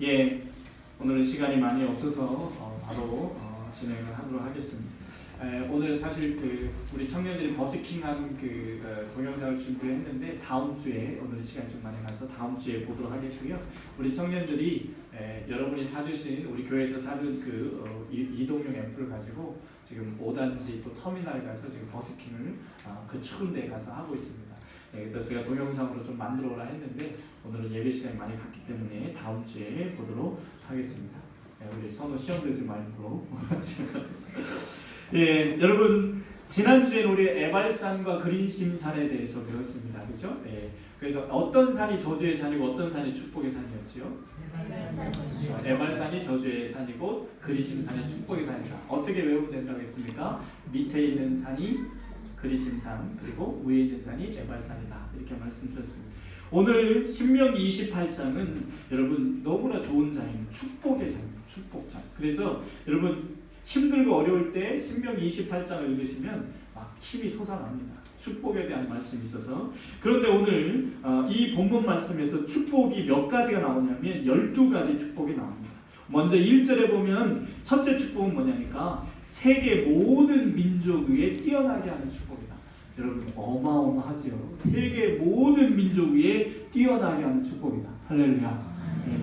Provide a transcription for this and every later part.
예, 오늘은 시간이 많이 없어서 바로 진행을 하도록 하겠습니다. 오늘 사실 우리 청년들이 버스킹한 동영상을 준비했는데 다음 주에 오늘 시간 좀 많이 가서 다음 주에 보도록 하겠고요. 우리 청년들이 여러분이 사주신 우리 교회에서 사준 이동용 앰프를 가지고 지금 5단지 또 터미널에 가서 지금 버스킹을 그 추운 데에 가서 하고 있습니다. 그래서 제가 동영상으로 좀 만들어 오라 했는데 오늘은 예배 시간이 많이 갔기 때문에 다음 주에 보도록 하겠습니다. 우리 선호 시험 들지 말고 예, 여러분 지난주에 우리 에발산과 그린심산에 대해서 배웠습니다. 그렇죠? 예, 그래서 어떤 산이 저주의 산이고 어떤 산이 축복의 산이었지요? 에발산이 저주의 산이고 그린심산이 축복의 산이다. 어떻게 외우면 된다고 했습니까? 밑에 있는 산이 그리심산, 그리고 위에 있는 산이 에발산이다. 이렇게 말씀드렸습니다. 오늘 신명기 28장은 여러분 너무나 좋은 장입니다. 축복의 장입니다. 축복장. 그래서 여러분 힘들고 어려울 때 신명기 28장을 읽으시면 막 힘이 솟아납니다. 축복에 대한 말씀이 있어서. 그런데 오늘 이 본문 말씀에서 축복이 몇 가지가 나오냐면 12가지 축복이 나옵니다. 먼저 1절에 보면 첫째 축복은 뭐냐니까 세계 모든 민족 위에 뛰어나게 하는 축복이다. 여러분 어마어마하지요. 세계 모든 민족 위에 뛰어나게 하는 축복이다. 할렐루야.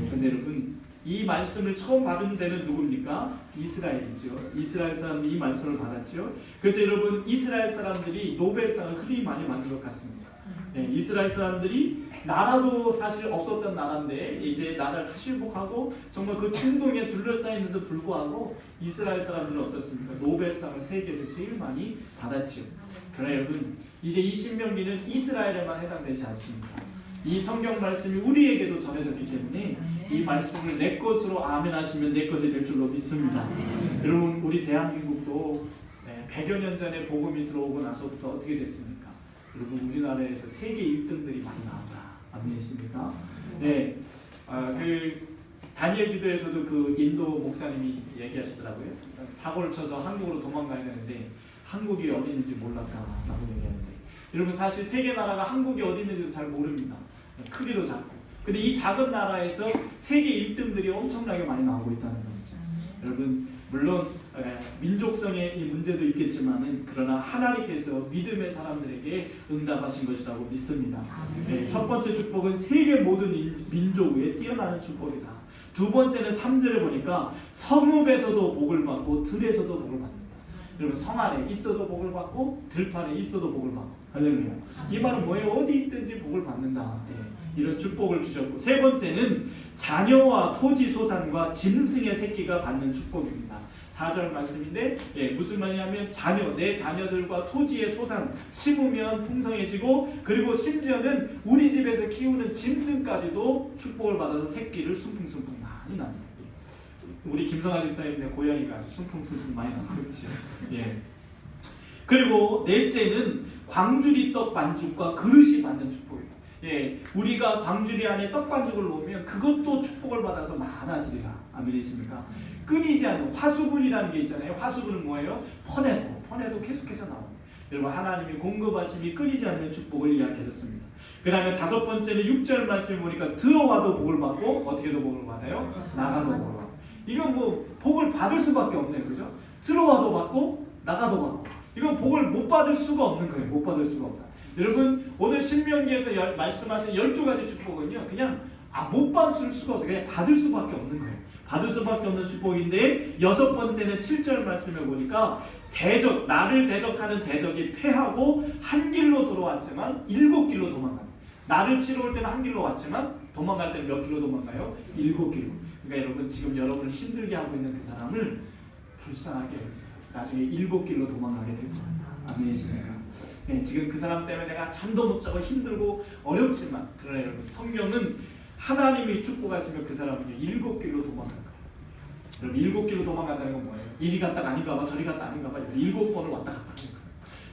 그런데 여러분 이 말씀을 처음 받은 데는 누굽니까? 이스라엘이죠. 이스라엘 사람들이 이 말씀을 받았죠. 그래서 여러분 이스라엘 사람들이 노벨상을 흔히 많이 받는 것 같습니다. 이스라엘 사람들이 나라도 사실 없었던 나라인데 이제 나라를 다시 회복하고 정말 그 충동에 둘러싸이는데도 불구하고 이스라엘 사람들은 어떻습니까? 노벨상을 세계에서 제일 많이 받았죠. 그러나 여러분 이제 이 신명기는 이스라엘에만 해당되지 않습니다. 이 성경 말씀이 우리에게도 전해졌기 때문에 이 말씀을 내 것으로 아멘 하시면 내 것이 될 줄로 믿습니다. 여러분 우리 대한민국도 100여 년 전에 복음이 들어오고 나서부터 어떻게 됐습니까? 여러분 우리나라에서 세계 1등들이 많이 나온다. 아멘이십니까? 네, 다니엘 기도에서도 인도 목사님이 얘기하시더라고요. 사고를 쳐서 한국으로 도망가야 되는데 한국이 어디 있는지 몰랐다라고 얘기하는데 여러분 사실 세계 나라가 한국이 어디 있는지도 잘 모릅니다. 크기도 작고. 근데 이 작은 나라에서 세계 1등들이 엄청나게 많이 나오고 있다는 것이죠. 여러분 물론 민족성의 이 문제도 있겠지만은 그러나 하나님께서 믿음의 사람들에게 응답하신 것이라고 믿습니다. 첫 번째 축복은 세계 모든 민족 위에 뛰어나는 축복이다. 두 번째는 3절에 보니까 성읍에서도 복을 받고 들에서도 복을 받는다. 여러분 성 안에 있어도 복을 받고 들판에 있어도 복을 받고. 할렐루야. 이 말은 뭐예요? 어디 있든지 복을 받는다. 이런 축복을 주셨고 세 번째는 자녀와 토지 소산과 짐승의 새끼가 받는 축복입니다. 4절 말씀인데 무슨 말이냐면 내 자녀들과 토지의 소산 심으면 풍성해지고 그리고 심지어는 우리 집에서 키우는 짐승까지도 축복을 받아서 새끼를 순풍순풍 많이 납니다. 우리 김성아 집사님네 고양이가 아주 순풍순풍 많이 나고 있죠. 그리고 넷째는 광주리 떡 반죽과 그릇이 받는 축복입니다. 우리가 광주리 안에 떡 반죽을 놓으면 그것도 축복을 받아서 많아지리라. 아멘이십니까? 끊이지 않는 화수분이라는 게 있잖아요. 화수분은 뭐예요? 퍼내도 계속해서 나옵니다. 여러분 하나님이 공급하심이 끊이지 않는 축복을 이야기하셨습니다. 그 다음에 다섯 번째는 6절 말씀을 보니까 들어와도 복을 받고 어떻게도 복을 받아요? 나가도 복을 받고. 이건 뭐 복을 받을 수밖에 없네요. 그죠? 들어와도 받고 나가도 받고. 이건 복을 못 받을 수가 없는 거예요. 못 받을 수가 없다. 여러분 오늘 신명기에서 말씀하신 12가지 축복은요 그냥 못 받을 수가 없어요. 그냥 받을 수밖에 없는 거예요. 받을 수밖에 없는 축복인데 여섯 번째는 7절 말씀을 보니까 나를 대적하는 대적이 패하고 한 길로 돌아왔지만 7길로 도망간다. 나를 치러 올 때는 한 길로 왔지만 도망갈 때는 몇 길로 도망가요? 7길로. 그러니까 여러분 지금 여러분을 힘들게 하고 있는 그 사람을 불쌍하게 해주세요. 나중에 7길로 도망가게 될 거예요. 아멘이십니까? 지금 그 사람 때문에 내가 잠도 못 자고 힘들고 어렵지만 그러나 여러분 성경은 하나님이 축복하시면 그 사람은요 7길로 도망갈 거예요. 여러분 7길로 도망간다는 건 뭐예요? 이리 갔다가 아닌가 봐 저리 갔다 아닌가 봐 7번을 왔다 갔다 하는 거예요.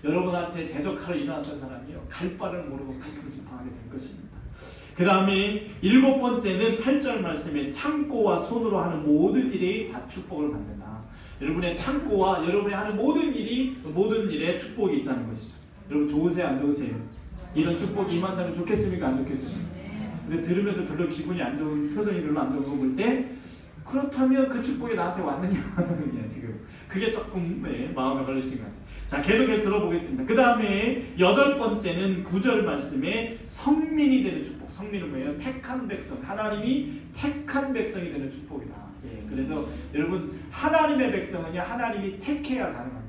여러분한테 대적하러 일어났던 사람이요 갈 바를 모르고 갈팡질팡하게 될 것입니다. 그 다음에 7번째는 8절 말씀에 창고와 손으로 하는 모든 일이 다 축복을 받는다. 여러분의 창고와 여러분이 하는 모든 일에 축복이 있다는 것이죠. 여러분 좋으세요? 안 좋으세요? 이런 축복이 임한다면 좋겠습니까? 안 좋겠습니까? 근데 들으면서 별로 기분이 안 좋은 표정이 별로 안 좋은 거 볼 때 그렇다면 그 축복이 나한테 왔느냐 안 왔느냐 지금 그게 조금 마음에 걸리시는 것 같아요. 자, 계속해서 들어보겠습니다. 그 다음에 8번째는 9절 말씀에 성민이 되는 축복. 성민은 뭐예요? 택한 백성. 하나님이 택한 백성이 되는 축복이다. 그래서 여러분 하나님의 백성은요 하나님이 택해야 가능합니다.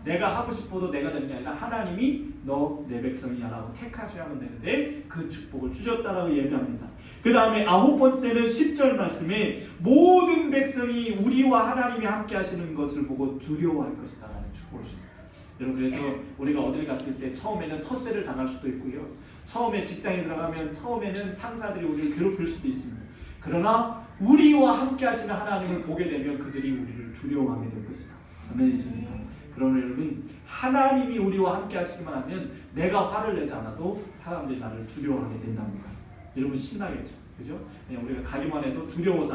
내가 하고 싶어도 내가 되는 게 아니라 하나님이 너 내 백성이야 라고 택하셔야만 되는데 그 축복을 주셨다라고 얘기합니다. 그 다음에 9번째는 10절 말씀에 모든 백성이 우리와 하나님이 함께 하시는 것을 보고 두려워할 것이다 라는 축복을 주셨어요. 여러분 그래서 우리가 어딜 갔을 때 처음에는 텃세를 당할 수도 있고요. 처음에 직장에 들어가면 처음에는 상사들이 우리를 괴롭힐 수도 있습니다. 그러나 우리와 함께 하시는 하나님을 보게 되면 그들이 우리를 두려워하게 될 것이다. 아멘이십니까? 그러면 여러분 하나님이 우리와 함께 하시기만 하면 내가 화를 내지 않아도 사람들이 나를 두려워하게 된답니다. 여러분 신나겠죠? 그죠? 그냥 우리가 가기만 해도 두려워서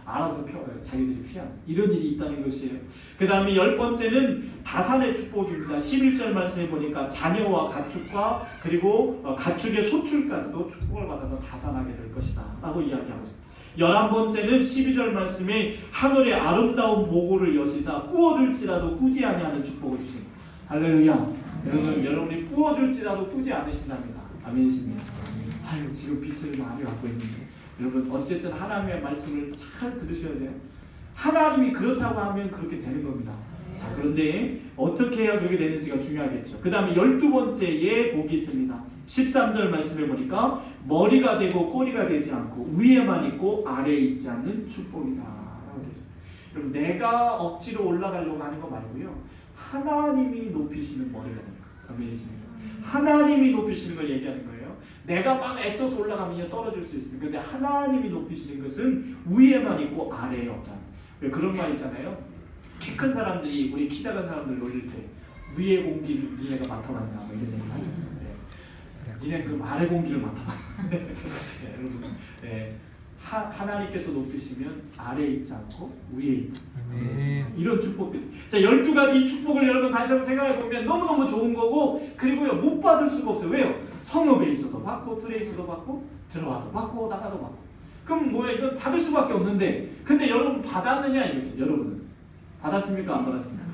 알아서 자기들이 피하는 이런 일이 있다는 것이에요. 그 다음에 10번째는 다산의 축복입니다. 11절 말씀에 보니까 자녀와 가축과 그리고 가축의 소출까지도 축복을 받아서 다산하게 될 것이다 라고 이야기하고 있습니다. 11번째는 12절 말씀에 하늘의 아름다운 보고를 여시사 꾸어줄지라도 꾸지 아니하는 축복을 주십니다. 할렐루야. 여러분이 꾸어줄지라도 꾸지 않으신답니다. 아멘이십니다. 아유 지금 빛을 많이 받고 있는데 여러분 어쨌든 하나님의 말씀을 잘 들으셔야 돼요. 하나님이 그렇다고 하면 그렇게 되는 겁니다. 자, 그런데 어떻게 해야 그렇게 되는지가 중요하겠죠. 그 다음에 12번째에 복이 있습니다. 13절 말씀해 보니까 머리가 되고 꼬리가 되지 않고 위에만 있고 아래에 있지 않는 축복이다 라고 되어 있습니다. 여러분 내가 억지로 올라가려고 하는 거 말고요. 하나님이 높이시는 머리가 되는 거예요. 아멘이십니까? 하나님이 높이시는 걸 얘기하는 거예요. 내가 막 애써서 올라가면 떨어질 수 있습니다. 그런데 하나님이 높이시는 것은 위에만 있고 아래에 없다. 왜 그런 말 있잖아요. 키 큰 사람들이 우리 키 작은 사람들 놀릴 때 위에 공기를 니네가 맡아봤냐 뭐 이런 얘기 하잖아요. 니네 그 아래 공기를 맡아봤냐. 여러분 하나님께서 높이시면 아래에 있지 않고 위에 있다. 이런 축복들. 자, 12가지 이 축복을 여러분 다시 한번 생각해 보면 너무너무 좋은 거고 그리고요 못 받을 수가 없어요. 왜요? 성읍에 있어도 받고 틀에 있어도 받고 들어와도 받고 나가도 받고. 그럼 뭐야? 이건 받을 수밖에 없는데 근데 여러분 받았느냐 이거죠. 여러분은 받았습니까? 안 받았습니까?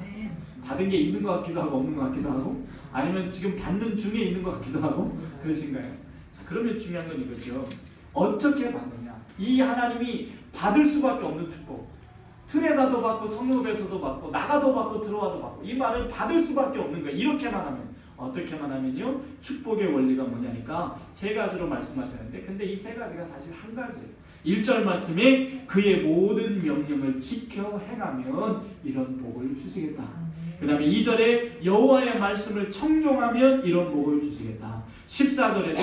받은 게 있는 것 같기도 하고 없는 것 같기도 하고 아니면 지금 받는 중에 있는 것 같기도 하고 그러신가요? 자, 그러면 중요한 건 이거죠. 어떻게 받느냐? 이 하나님이 받을 수밖에 없는 축복. 틀에 가도 받고 성읍에서도 받고 나가도 받고 들어와도 받고 이 말은 받을 수밖에 없는 거예요. 이렇게만 하면 어떻게만 하면요 축복의 원리가 뭐냐니까 세 가지로 말씀하셨는데 근데 이 세 가지가 사실 한 가지예요. 1절 말씀에 그의 모든 명령을 지켜 행하면 이런 복을 주시겠다. 그 다음에 2절에 여호와의 말씀을 청종하면 이런 복을 주시겠다. 14절에도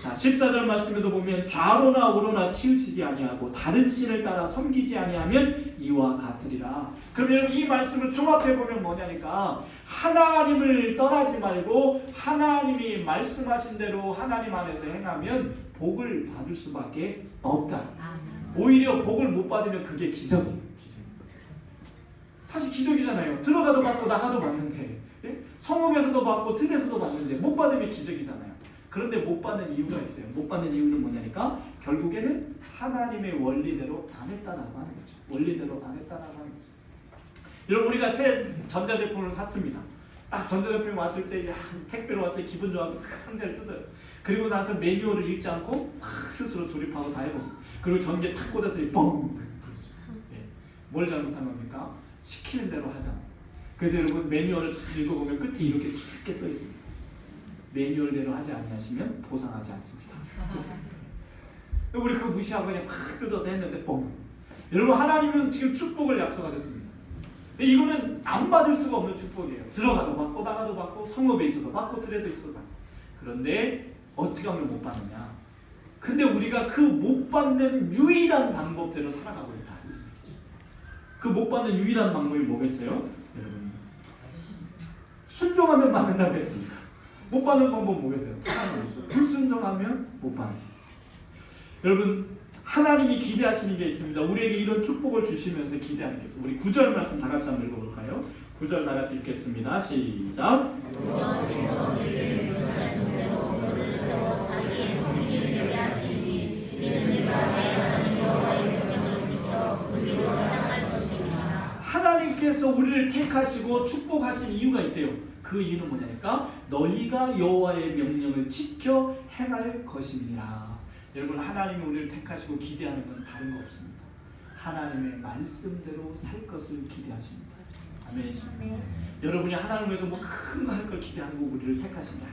자 14절 말씀에도 보면 좌로나 우로나 치우치지 아니하고 다른 신을 따라 섬기지 아니하면 이와 같으리라. 그럼 여러분 이 말씀을 종합해 보면 뭐냐니까 하나님을 떠나지 말고 하나님이 말씀하신 대로 하나님 안에서 행하면 복을 받을 수밖에 없다. 오히려 복을 못 받으면 그게 기적이에요. 사실 기적이잖아요. 들어가도 받고 나가도 받는데 성읍에서도 받고 틀에서도 받는데 못 받으면 기적이잖아요. 그런데 못 받는 이유가 있어요. 못 받는 이유는 뭐냐니까 결국에는 하나님의 원리대로 안 했다라고 하는 거죠. 원리대로 안 했다라고 하는 거죠. 여러분 우리가 새 전자제품을 샀습니다. 딱 전자제품이 왔을 때 택배로 왔을 때 기분 좋아서 상자를 뜯어요. 그리고 나서 매뉴얼을 읽지 않고 스스로 조립하고 다 해보고 그리고 전기에 탁 꽂았더니 뻥! 뭘 잘못한 겁니까? 시키는 대로 하잖아요. 그래서 여러분 매뉴얼을 잘 읽어보면 끝에 이렇게 작게 써 있습니다. 매뉴얼대로 하지 아니하시면 보상하지 않습니다. 우리 그거 무시하고 그냥 팍 뜯어서 했는데 뻥! 여러분 하나님은 지금 축복을 약속하셨습니다. 근데 이거는 안 받을 수가 없는 축복이에요. 들어가도 받고 나가도 받고 성읍에 있어도 받고 틀에도 있어도 받고. 그런데 어떻게 하면 못 받느냐? 근데 우리가 그 못 받는 유일한 방법대로 살아가고 있다. 그 못 받는 유일한 방법이 뭐겠어요? 여러분 순종하면 받는다고 했으니까 못 받는 방법은 뭐겠어요? 불순종하면 못 받는. 여러분 하나님이 기대하시는 게 있습니다. 우리에게 이런 축복을 주시면서 기대하는 게 있어요. 우리 9절 말씀 다 같이 한번 읽어볼까요? 9절 다 같이 읽겠습니다. 시작. 하나님께서 우리를 택하시고 축복하신 이유가 있대요. 그 이유는 뭐냐니까 너희가 여호와의 명령을 지켜 행할 것임이니라. 여러분, 하나님이 우리를 택하시고 기대하는 건 다른 거 없습니다. 하나님의 말씀대로 살 것을 기대하십니다. 아멘. 여러분이 하나님을 위해서 뭐 큰 거 할 걸 기대하고 우리를 택하신다.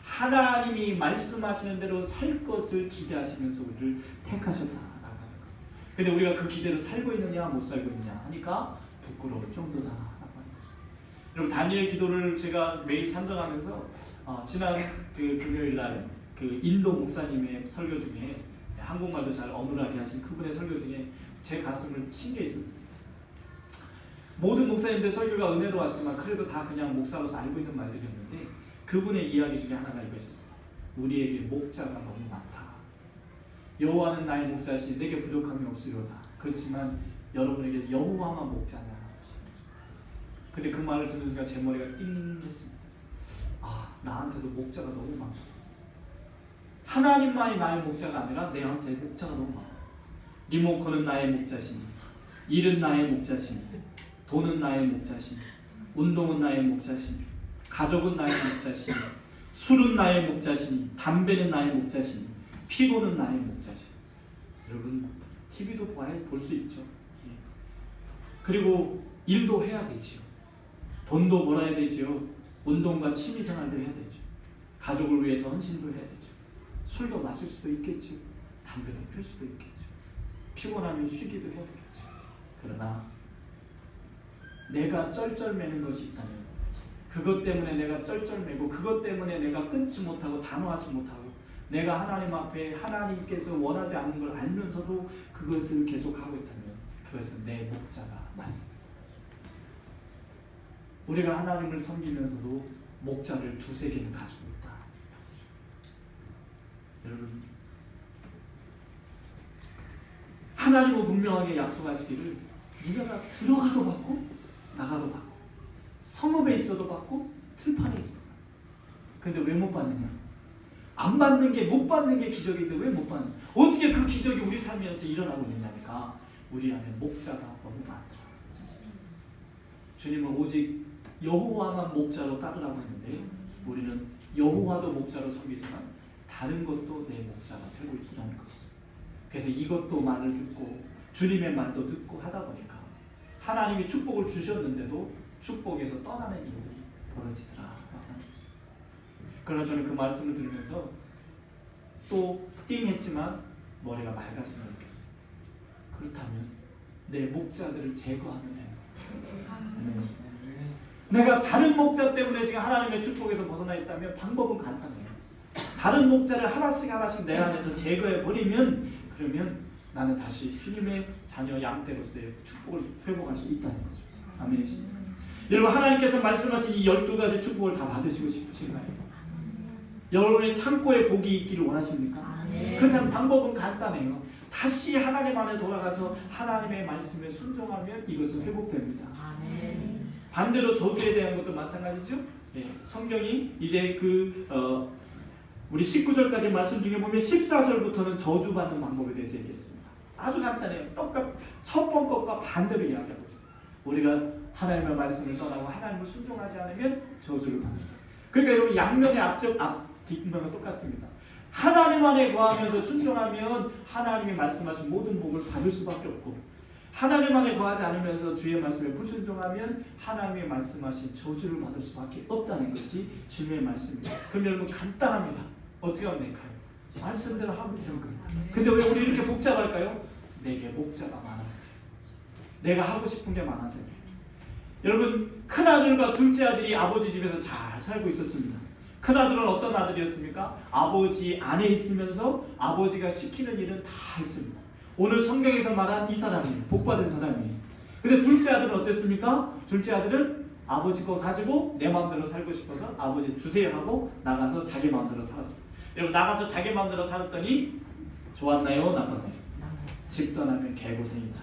하나님이 말씀하시는 대로 살 것을 기대하시면서 우리를 택하셨다라고 하는 거. 근데 우리가 그 기대로 살고 있느냐 못 살고 있느냐 하니까 부끄러울 정도다라고 하는 거죠. 여러분, 다니엘 기도를 제가 매일 찬송하면서 지난 그 금요일 날 그 인도 목사님의 설교 중에 한국말도 잘 어눌하게 하신 그분의 설교 중에 제 가슴을 친 게 있었어요. 모든 목사님들 설교가 은혜로웠지만 그래도 다 그냥 목사로서 알고 있는 말들이었는데 그분의 이야기 중에 하나가 이거였습니다. 우리에게 목자가 너무 많다. 여호와는 나의 목자시 내게 부족함이 없으리로다. 그렇지만 여러분에게 여호와만 목자냐. 근데 그 말을 듣는 순간 제 머리가 띵 했습니다. 나한테도 목자가 너무 많다. 하나님만이 나의 목자가 아니라 내한테 목자가 너무 많아. 리모컨은 나의 목자시니, 일은 나의 목자시니, 돈은 나의 목자시니, 운동은 나의 목자시니, 가족은 나의 목자시니, 술은 나의 목자시니, 담배는 나의 목자시니, 피고는 나의 목자시니. 여러분, TV도 볼 수 있죠. 그리고 일도 해야 되지요. 돈도 벌어야 되지요. 운동과 취미생활도 해야 되죠. 가족을 위해서 헌신도 해야 되죠. 술도 마실 수도 있겠죠. 담배도 필 수도 있겠죠. 피곤하면 쉬기도 해야 되겠죠. 그러나 내가 쩔쩔매는 것이 있다면 그것 때문에 내가 쩔쩔매고 그것 때문에 내가 끊지 못하고 단호하지 못하고 내가 하나님 앞에 하나님께서 원하지 않는 걸 알면서도 그것을 계속하고 있다면 그것은 내 목자가 맞습니다. 우리가 하나님을 섬기면서도 목자를 두세 개는 가지고 있다. 여러분, 하나님은 분명하게 약속하시기를 네가 들어가도 받고 나가도 받고 성읍에 있어도 받고 틀판에 있어도 받고. 근데 왜 못 받느냐? 안 받는 게 못 받는 게 기적인데 왜 못 받느냐? 어떻게 그 기적이 우리 삶에서 일어나고 있느냐니까 우리 안에 목자가 너무 많더라. 주님은 오직 여호와만 목자로 따르라고 했는데 우리는 여호와도 목자로 섬기지만 다른 것도 내 목자가 되고 있다는 것이죠. 그래서 이것도 말을 듣고 주님의 말도 듣고 하다 보니까 하나님이 축복을 주셨는데도 축복에서 떠나는 일들이 벌어지더라라는 것이죠. 그러나 저는 그 말씀을 들으면서 또 띵했지만 머리가 맑아지는 느꼈어요. 그렇다면 내 목자들을 제거하면 되는 거예요. 내가 다른 목자 때문에 지금 하나님의 축복에서 벗어나 있다면 방법은 간단해요. 다른 목자를 하나씩 내 안에서 제거해 버리면 그러면 나는 다시 주님의 자녀 양떼로서의 축복을 회복할 수 있다는 거죠. 아멘. 여러분, 하나님께서 말씀하신 이 12가지 축복을 다 받으시고 싶으신가요? 여러분의 창고에 복이 있기를 원하십니까? 그렇다면 방법은 간단해요. 다시 하나님 안에 돌아가서 하나님의 말씀에 순종하면 이것은 회복됩니다. 반대로 저주에 대한 것도 마찬가지죠. 성경이 이제 우리 19절까지 말씀 중에 보면 14절부터는 저주받는 방법에 대해서 얘기했습니다. 아주 간단해요. 첫 번 것과 반대로 이야기하고 있습니다. 우리가 하나님의 말씀을 떠나고 하나님을 순종하지 않으면 저주를 받는다. 그러니까 여러분, 양면의 뒷면과 똑같습니다. 하나님 안에 거하면서 순종하면 하나님이 말씀하신 모든 복을 받을 수밖에 없고 하나님 안에 거하지 않으면서 주의 말씀에 불순종하면 하나님의 말씀하신 저주를 받을 수밖에 없다는 것이 주님의 말씀입니다. 그럼 여러분, 간단합니다. 어떻게 하면 될까요? 말씀대로 하면 되는 거예요. 근데 왜 우리 이렇게 복잡할까요? 내게 목자가 많아서 내가 하고 싶은 게 많아서. 여러분, 큰아들과 둘째 아들이 아버지 집에서 잘 살고 있었습니다. 큰아들은 어떤 아들이었습니까? 아버지 안에 있으면서 아버지가 시키는 일은 다 했습니다. 오늘 성경에서 말한 이 사람이 복받은 사람이에요. 근데 둘째 아들은 어땠습니까? 둘째 아들은 아버지 거 가지고 내 마음대로 살고 싶어서 아버지 주세요 하고 나가서 자기 마음대로 살았습니다. 여러분, 나가서 자기 마음대로 살았더니 좋았나요? 나빴나요? 집 떠나면 개고생이다.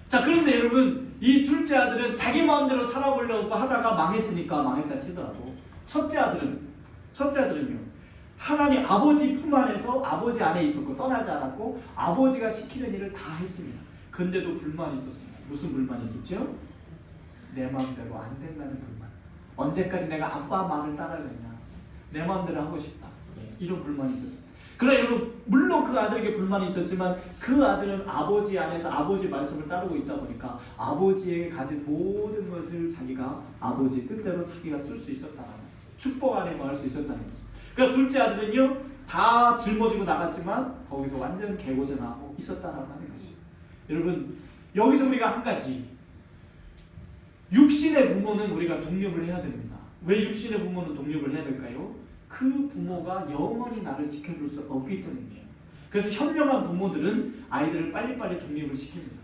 자, 그런데 여러분, 이 둘째 아들은 자기 마음대로 살아보려고 하다가 망했으니까 망했다 치더라도 첫째 아들은요, 하나님 아버지 품 안에서 아버지 안에 있었고 떠나지 않았고 아버지가 시키는 일을 다 했습니다. 근데도 불만이 있었습니다. 무슨 불만이 있었죠? 내 마음대로 안 된다는 불만. 언제까지 내가 아빠 말을 따라야겠냐? 내 마음대로 하고 싶다. 이런 불만이 있었습니다. 그러나 여러분, 물론 그 아들에게 불만이 있었지만 그 아들은 아버지 안에서 아버지 말씀을 따르고 있다 보니까 아버지에게 가진 모든 것을 자기가 아버지 뜻대로 자기가 쓸 수 있었다는, 축복 안에 거할 수 있었다는 거죠. 그러니까 둘째 아들은요, 다 짊어지고 나갔지만 거기서 완전 개고생하고 있었다라고 하는 것이죠. 여러분, 여기서 우리가 한 가지, 육신의 부모는 우리가 독립을 해야 됩니다. 왜 육신의 부모는 독립을 해야 될까요? 그 부모가 영원히 나를 지켜줄 수 없기 때문이에요. 그래서 현명한 부모들은 아이들을 빨리빨리 독립을 시킵니다.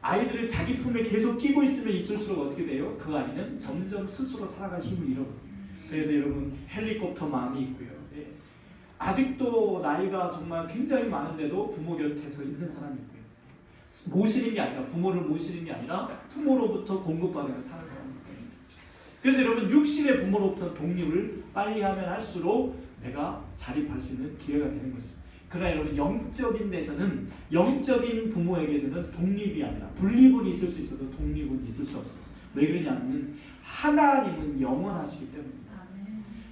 아이들을 자기 품에 계속 끼고 있으면 있을수록 어떻게 돼요? 그 아이는 점점 스스로 살아갈 힘을 잃어버려요. 그래서 여러분, 헬리콥터 마음이 있고요. 아직도 나이가 정말 굉장히 많은데도 부모 곁에서 있는 사람이 있고요. 모시는 게 아니라, 부모를 모시는 게 아니라 부모로부터 공급받아서 사는 사람이 있거든요. 그래서 여러분, 육신의 부모로부터 독립을 빨리 하면 할수록 내가 자립할 수 있는 기회가 되는 것입니다. 그러나 여러분, 영적인 데서는, 영적인 부모에게서는 독립이 아니라, 분립은 있을 수 있어도 독립은 있을 수 없어요. 왜 그러냐면 하나님은 영원하시기 때문입니다.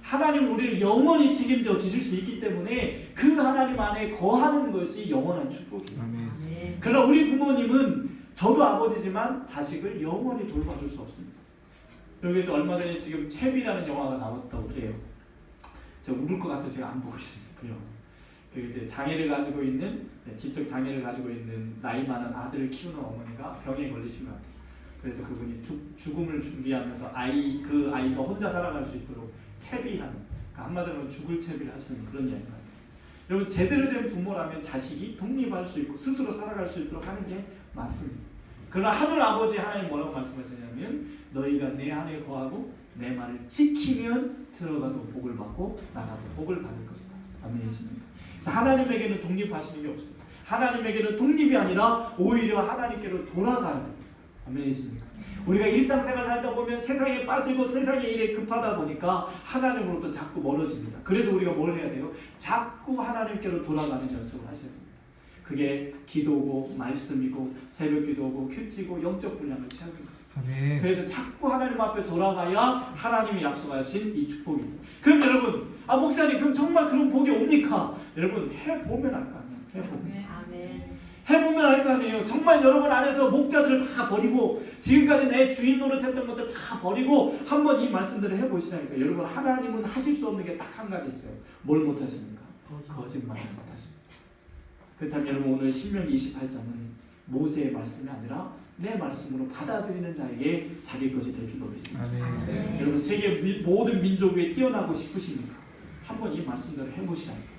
하나님은 우리를 영원히 책임져 주실 수 있기 때문에 그 하나님 안에 거하는 것이 영원한 축복입니다. 아멘. 그러나 우리 부모님은, 저도 아버지지만 자식을 영원히 돌봐줄 수 없습니다. 여기서 얼마 전에 지금 채비라는 영화가 나왔다고 그래요. 제가 울을 것 같아서 제가 안 보고 있습니다. 그 영화. 그 이제 장애를 가지고 있는, 지적 장애를 가지고 있는 나이 많은 아들을 키우는 어머니가 병에 걸리신 것 같아요. 그래서 그분이 죽음을 준비하면서 그 아이가 혼자 살아갈 수 있도록 채비하는, 그러니까 한마디로 죽을 채비를 하시는 그런 이야기가 있어요. 여러분, 제대로 된 부모라면 자식이 독립할 수 있고 스스로 살아갈 수 있도록 하는 게 맞습니다. 그러나 하늘 아버지 하나님 뭐라고 말씀하시냐면, 너희가 내 안에 거하고 내 말을 지키면 들어가도 복을 받고 나가도 복을 받을 것이다. 아멘이십니까? 그래서 하나님에게는 독립하시는 게 없습니다. 하나님에게는 독립이 아니라 오히려 하나님께로 돌아가야 됩니다. 아멘이십니까? 우리가 일상생활 살다 보면 세상에 빠지고 세상의 일에 급하다 보니까 하나님으로부터 자꾸 멀어집니다. 그래서 우리가 뭘 해야 돼요? 자꾸 하나님께로 돌아가는 연습을 하셔야 됩니다. 그게 기도고 말씀이고 새벽 기도고 큐티고 영적 분량을 채우는 거예요. 아멘. 그래서 자꾸 하나님 앞에 돌아가야 하나님이 약속하신 이 축복입니다. 그럼 여러분, 목사님, 그럼 정말 그런 복이 옵니까? 여러분, 해보면 알 거 아니에요. 해보면. 아멘. 해보면 알 거 아니에요. 정말 여러분 안에서 목자들을 다 버리고 지금까지 내 주인 노릇했던 것들 다 버리고 한번 이 말씀들을 해보시라니까. 여러분, 하나님은 하실 수 없는 게 딱 한 가지 있어요. 뭘 못하십니까? 거짓말을 못하십니다. 그렇다면 여러분, 오늘 신명기 28장은 모세의 말씀이 아니라 내 말씀으로 받아들이는 자에게 자기 것이 될 줄로 믿습니다. 네. 여러분, 세계 모든 민족 위에 뛰어나고 싶으십니까? 한번 이 말씀들을 해보시라니까.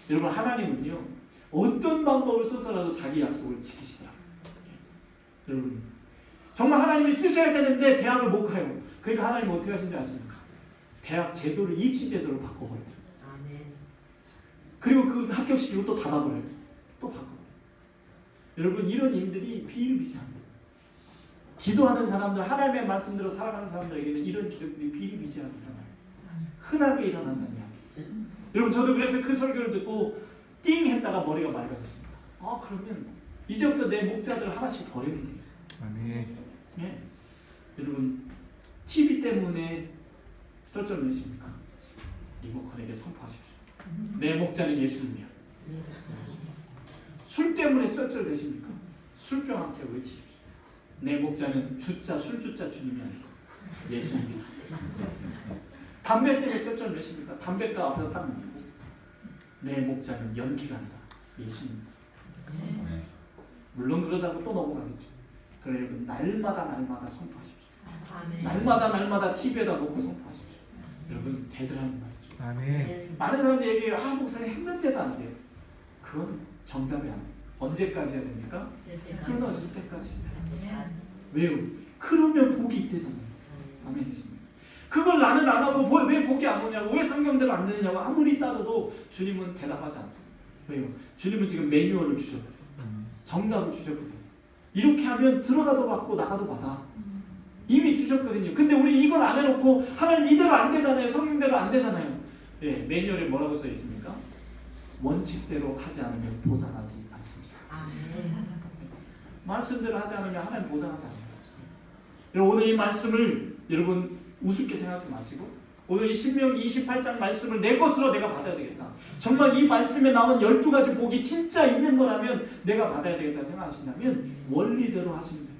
여러분, 하나님은요, 어떤 방법을 써서라도 자기 약속을 지키시더라고요. 여러분, 정말 하나님이 쓰셔야 되는데 대학을 못 가요. 그러니까 하나님 어떻게 하신지 아십니까? 대학 제도를 입시 제도로 바꿔버렸어요. 그리고 그 합격시키고 또 닫아버려요. 또 바꿔버려요. 여러분, 이런 일들이 비일비재합니다. 기도하는 사람들, 하나님의 말씀대로 살아가는 사람들에게는 이런 기적들이 비일비재하게 일어나요. 흔하게 일어난다는 이야기. 여러분, 저도 그래서 그 설교를 듣고 띵 했다가 머리가 맑아졌습니다. 그러면 이제부터 내 목자들 하나씩 버리면 돼요. 아멘. 네. 여러분, TV 때문에 쩔쩔매십니까? 리모컨에게 선포하십시오. 내 목자는 예수님이야. 술 때문에 쩔쩔매십니까? 술병한테 외치십시오. 내 목자는 술주자 주님이 아니고 예수입니다. 담배 때문에 쩔쩔매십니까? 담배가 앞에서 딱 밀고 내 목자는 연기관이다. 예수입니다. 물론 그러다고 또 넘어가겠죠. 그래, 여러분, 날마다 선포하십시오. 아멘. 날마다 TV에다 놓고 선포하십시오. 여러분, 되더라는 말이죠. 아멘. 많은 사람들이 얘기해요. 목사님 했는데도 안 돼요. 그건 정답이 아니에요. 언제까지 해야 됩니까? 끊어질 때까지. 왜요? 그러면 복이 있대잖아요. 아멘이십니다. 그걸 나는 안 하고 왜 복이 안 오냐고, 왜 성경대로 안 되느냐고 아무리 따져도 주님은 대답하지 않습니다. 왜요? 주님은 지금 매뉴얼을 주셨거든요. 정답을 주셨거든요. 이렇게 하면 들어가도 받고 나가도 받아. 이미 주셨거든요. 근데 우리 이걸 안 해놓고 하나님 이대로 안 되잖아요. 성경대로 안 되잖아요. 예, 매뉴얼에 뭐라고 써 있습니까? 원칙대로 하지 않으면 보상하지 않습니다. 말씀대로 하지 않으면 하나님 보상하지 않아요. 여러분 오늘 이 말씀을 여러분 우습게 생각하지 마시고 오늘 이 신명기 28장 말씀을 내 것으로 내가 받아야 되겠다. 정말 이 말씀에 나온 12가지 복이 진짜 있는 거라면 내가 받아야 되겠다 생각하신다면 원리대로 하시면 돼요.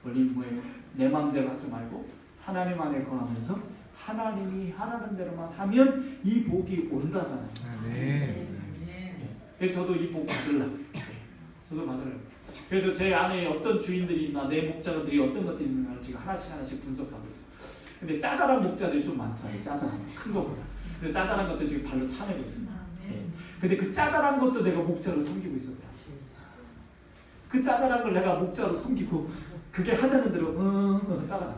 원리는 뭐예요? 내 마음대로 하지 말고 하나님 안에 거하면서 하나님이 하라는 대로만 하면 이 복이 온다잖아요. 그래서 저도 이 복 받으려고. 저도 받으려고. 그래서 제 안에 어떤 주인들이 있나 내 목자들이 어떤 것들이 있는가를 지금 하나씩 분석하고 있어요. 근데 짜잘한 목자들이 좀 많더라고요. 짜잘한 큰 거보다. 그래서 짜잘한 것들 지금 발로 차내고 있습니다. 근데 그 짜잘한 것도 내가 목자로 섬기고 있었대요. 그 짜잘한 걸 내가 목자로 섬기고 그게 하자는 대로 따라간다.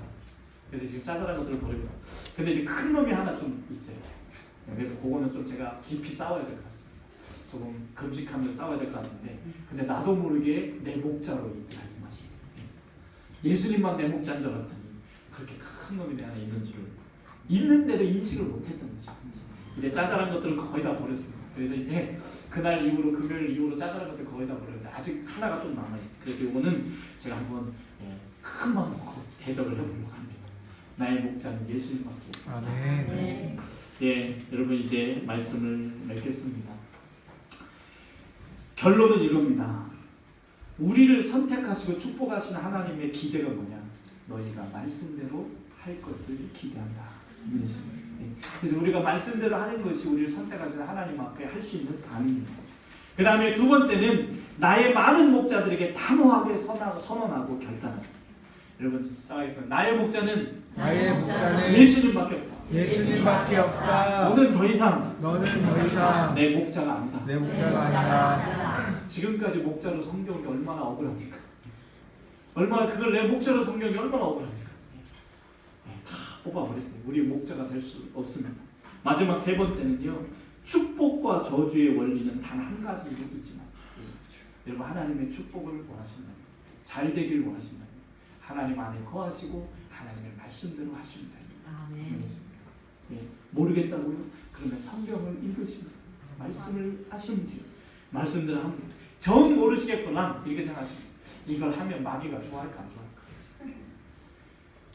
그래서 지금 짜잘한 것들을 버리고 있어요. 근데 이제 큰 놈이 하나 좀 있어요. 그래서 그거는 좀 제가 깊이 싸워야 될 것 같습니다. 조금 금식하면서 싸워야 될 것 같은데 근데 나도 모르게 내 목자로 있더라고요. 예수님만 내 목자인 줄 알았더니 그렇게 큰 놈이 내 안에 있는 줄 있는데도 인식을 못했던 거죠. 이제 짜잘한 것들을 거의 다 버렸습니다. 그래서 이제 그날 이후로 금요일 이후로 짜잘한 것들 거의 다 버렸는데 아직 하나가 좀 남아있어요. 그래서 이거는 제가 한번 큰 마음 먹고 대접을 해보려고 합니다. 나의 목자는 예수님밖에. 아멘. 여러분 이제 말씀을 맺겠습니다. 결론은 이겁니다. 우리를 선택하시고 축복하시는 하나님의 기대가 뭐냐? 너희가 말씀대로 할 것을 기대한다. 그래서 우리가 말씀대로 하는 것이 우리를 선택하시는 하나님 앞에 할 수 있는 반응입니다. 그 다음에 두 번째는 나의 많은 목자들에게 단호하게 선언하고 결단한다. 여러분 따라하겠습니다. 나의 목자는 예수님밖에 없다. 예수님밖에 없다. 너는 더 이상 내 목자가 아니다. 아니다. 지금까지 목자로 섬겨온 게 얼마나 억울합니까? 얼마나 그걸 내 목자로 섬겨온 게 얼마나 억울합니까? 다 뽑아버렸어요. 우리 목자가 될 수 없습니다. 마지막 세 번째는요. 축복과 저주의 원리는 단 한 가지 있지만 여러분 하나님의 축복을 원하신다면 잘 되길 원하신다면 하나님 안에 거하시고 하나님의 말씀대로 하시면 됩니다. 모르겠다고요? 그러면 성경을 읽으시면 말씀을 하시면 돼요. 말씀대로 하면 돼요. 정 모르시겠구나 이렇게 생각하시면 이걸 하면 마귀가 좋아할까 안 좋아할까?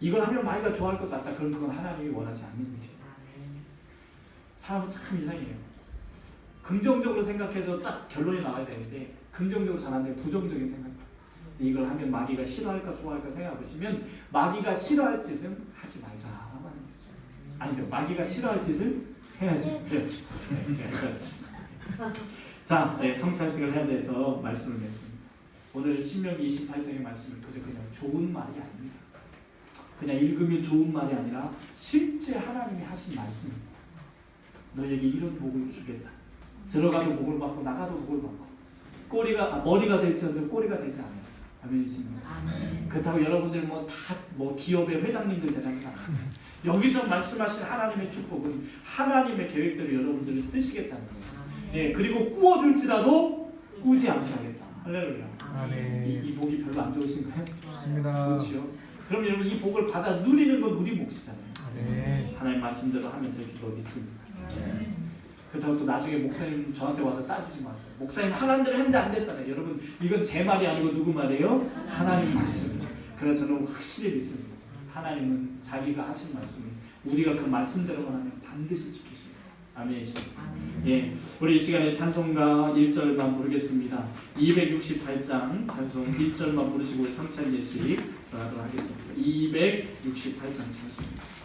이걸 하면 마귀가 좋아할 것 같다. 그럼 그건 하나님이 원하지 않는 일이에요. 사람은 참 이상해요. 긍정적으로 생각해서 딱 결론이 나와야 되는데 긍정적으로 잘 안 돼요. 부정적인 생각. 이걸 하면 마귀가 싫어할까 좋아할까 생각해보시면 마귀가 싫어할 짓은 하지 말자라고 하는 것이죠. 아니죠. 마귀가 싫어할 짓을 해야지. 그렇죠. 제가 그렇습니다. 자, 성찬식을 해야 돼서 말씀을 맺습니다. 오늘 신명기 28장의 말씀은 그냥 좋은 말이 아닙니다. 그냥 읽으면 좋은 말이 아니라 실제 하나님이 하신 말씀입니다. 너에게 이런 복을 주겠다. 들어가도 복을 받고 나가도 복을 받고 머리가 될지언정 꼬리가 되지 않아요. 아멘이십니까? 그렇다고 여러분들 다 기업의 회장님들 되자는 거 아니에요. 여기서 말씀하신 하나님의 축복은 하나님의 계획대로 여러분들을 쓰시겠다는 거예요. 그리고 꾸어줄지라도 꾸지 않게 하겠다. 할렐루야. 이 복이 별로 안 좋으신가요? 좋습니다. 그렇죠. 그럼 여러분 이 복을 받아 누리는 건 우리 몫이잖아요. 하나님 말씀대로 하면 될 줄로 믿습니다. 그렇다고 또 나중에 목사님 저한테 와서 따지지 마세요. 목사님 하나님 대로 했는데 안 됐잖아요. 여러분 이건 제 말이 아니고 누구 말이에요? 하나님 말씀이에요. 그래서 저는 확실히 믿습니다. 하나님은 자기가 하신 말씀을 우리가 그 말씀대로만 하면 반드시 지키십니다. 아멘이십니까? 우리 이 시간에 찬송가 1절만 부르겠습니다. 268장 찬송 1절만 부르시고 우리 성찬 예식 하도록 하겠습니다. 268장 찬송입니다.